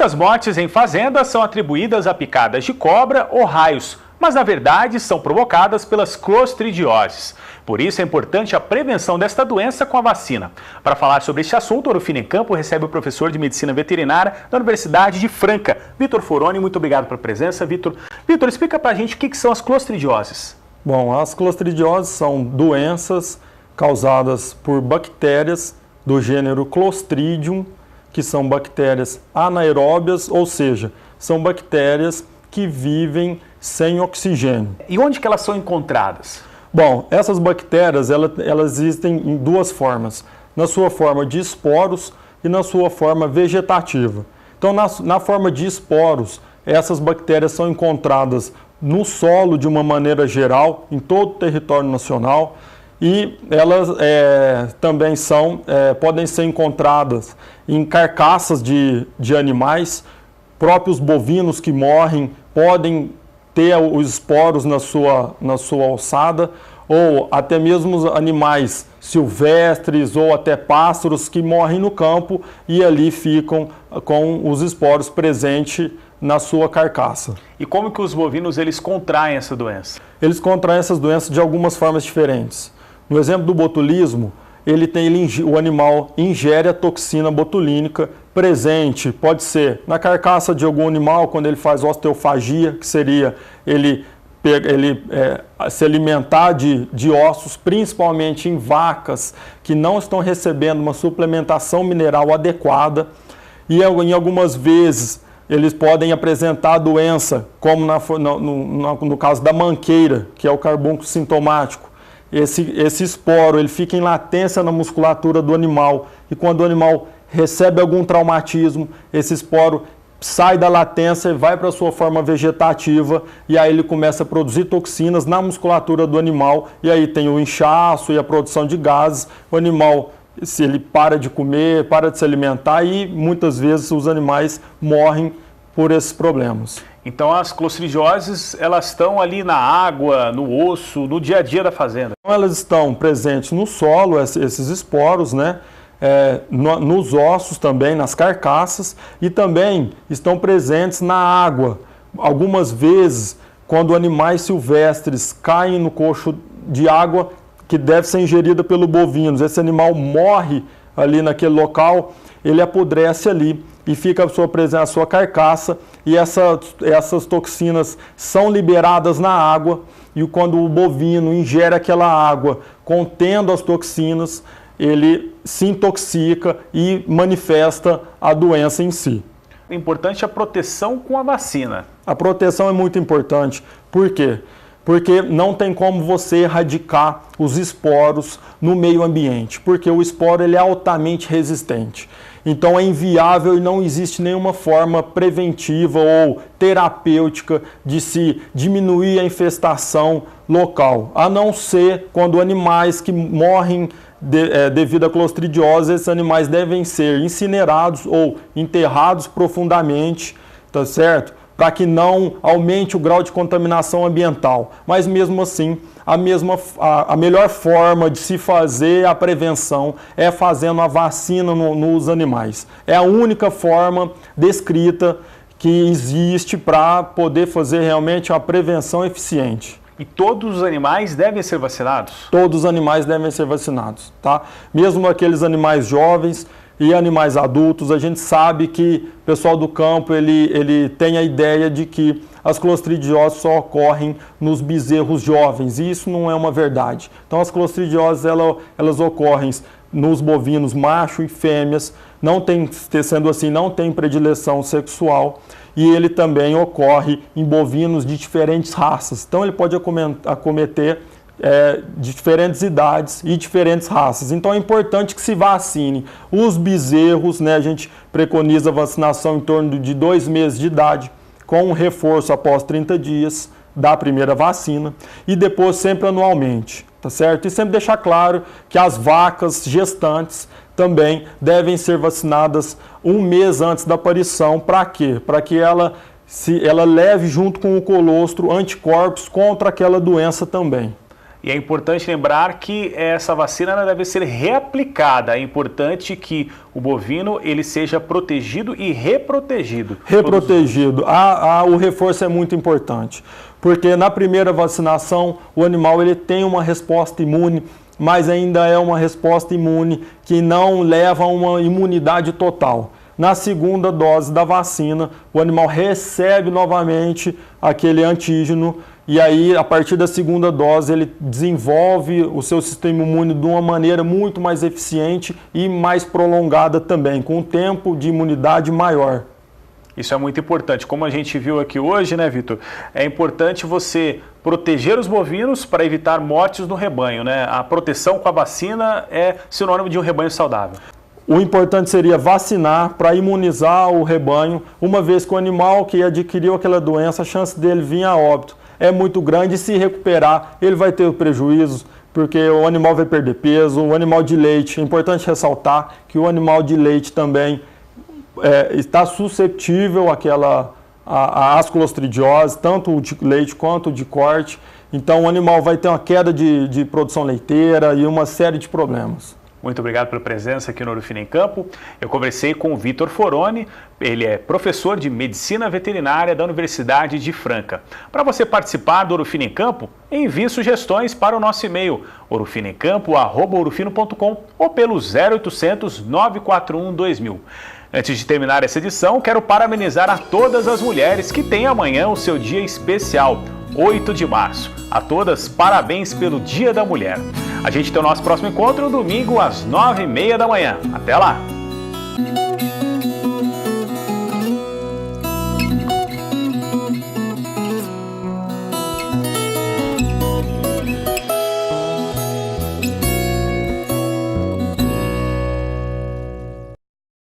Muitas mortes em fazendas são atribuídas a picadas de cobra ou raios, mas na verdade são provocadas pelas clostridioses. Por isso é importante a prevenção desta doença com a vacina. Para falar sobre este assunto, Ouro Fino em Campo recebe o professor de Medicina Veterinária da Universidade de Franca, Vitor Foroni. Muito obrigado pela presença, Vitor. Vitor, explica para a gente o que são as clostridioses. Bom, as clostridioses são doenças causadas por bactérias do gênero Clostridium, que são bactérias anaeróbias, ou seja, são bactérias que vivem sem oxigênio. E onde que elas são encontradas? Bom, essas bactérias elas existem em duas formas, na sua forma de esporos e na sua forma vegetativa. Então, na forma de esporos, essas bactérias são encontradas no solo de uma maneira geral, em todo o território nacional, e elas também podem ser encontradas em carcaças de animais. Próprios bovinos que morrem podem ter os esporos na sua ossada, ou até mesmo animais silvestres ou até pássaros que morrem no campo e ali ficam com os esporos presentes na sua carcaça. E como que os bovinos eles contraem essa doença? Eles contraem essas doenças de algumas formas diferentes. No exemplo do botulismo, o animal ingere a toxina botulínica presente, pode ser na carcaça de algum animal, quando ele faz osteofagia, que seria ele se alimentar de ossos, principalmente em vacas que não estão recebendo uma suplementação mineral adequada, e em algumas vezes eles podem apresentar a doença, como no caso da manqueira, que é o carbúnculo sintomático. Esse esporo ele fica em latência na musculatura do animal, e quando o animal recebe algum traumatismo, esse esporo sai da latência e vai para a sua forma vegetativa, e aí ele começa a produzir toxinas na musculatura do animal, e aí tem o inchaço e a produção de gases. O animal, se ele para de comer, para de se alimentar, e muitas vezes os animais morrem por esses problemas. Então as clostridioses, elas estão ali na água, no osso, no dia a dia da fazenda? Elas estão presentes no solo, esses esporos, né? Nos ossos também, nas carcaças, e também estão presentes na água. Algumas vezes, quando animais silvestres caem no coxo de água que deve ser ingerida pelo bovino, esse animal morre ali naquele local, ele apodrece ali e fica a sua carcaça, e essas toxinas são liberadas na água, e quando o bovino ingere aquela água contendo as toxinas, ele se intoxica e manifesta a doença em si. É importante a proteção com a vacina. A proteção é muito importante. Por quê? Porque não tem como você erradicar os esporos no meio ambiente, porque o esporo ele é altamente resistente. Então é inviável e não existe nenhuma forma preventiva ou terapêutica de se diminuir a infestação local, a não ser quando animais que morrem devido à clostridiose, esses animais devem ser incinerados ou enterrados profundamente, tá certo? Para que não aumente o grau de contaminação ambiental. Mas mesmo assim, a melhor forma de se fazer a prevenção é fazendo a vacina nos animais. É a única forma descrita que existe para poder fazer realmente uma prevenção eficiente. E todos os animais devem ser vacinados? Todos os animais devem ser vacinados, tá? Mesmo aqueles animais jovens e animais adultos, a gente sabe que o pessoal do campo ele tem a ideia de que as clostridioses só ocorrem nos bezerros jovens, e isso não é uma verdade. Então as clostridioses elas ocorrem nos bovinos macho e fêmeas, sendo assim, não tem predileção sexual, e ele também ocorre em bovinos de diferentes raças. Então ele pode acometer de diferentes idades e diferentes raças. Então é importante que se vacine os bezerros, né? A gente preconiza a vacinação em torno de 2 meses de idade, com um reforço após 30 dias da primeira vacina, e depois sempre anualmente, tá certo? E sempre deixar claro que as vacas gestantes também devem ser vacinadas 1 mês antes da aparição. Para quê? Para que ela leve junto com o colostro anticorpos contra aquela doença também. E é importante lembrar que essa vacina ela deve ser reaplicada. É importante que o bovino ele seja protegido e reprotegido. Reprotegido. O reforço é muito importante, porque na primeira vacinação o animal ele tem uma resposta imune, mas ainda é uma resposta imune que não leva a uma imunidade total. Na segunda dose da vacina, o animal recebe novamente aquele antígeno e aí, a partir da segunda dose, ele desenvolve o seu sistema imune de uma maneira muito mais eficiente e mais prolongada também, com um tempo de imunidade maior. Isso é muito importante. Como a gente viu aqui hoje, né, Vitor? É importante você proteger os bovinos para evitar mortes no rebanho, né? A proteção com a vacina é sinônimo de um rebanho saudável. O importante seria vacinar para imunizar o rebanho, uma vez que o animal que adquiriu aquela doença, a chance dele vir a óbito é muito grande e se recuperar, ele vai ter prejuízos, porque o animal vai perder peso, o animal de leite, é importante ressaltar que o animal de leite também está suscetível à asclostridiose, tanto o de leite quanto o de corte, então o animal vai ter uma queda de produção leiteira e uma série de problemas. Muito obrigado pela presença aqui no Ourofino em Campo. Eu conversei com o Vitor Foroni, ele é professor de Medicina Veterinária da Universidade de Franca. Para você participar do Ourofino em Campo, envie sugestões para o nosso e-mail ourofinoemcampo@ourofino.com ou pelo 0800 941 2000. Antes de terminar essa edição, quero parabenizar a todas as mulheres que têm amanhã o seu dia especial, 8 de março. A todas, parabéns pelo Dia da Mulher. A gente tem o nosso próximo encontro no domingo às 9h30 da manhã. Até lá!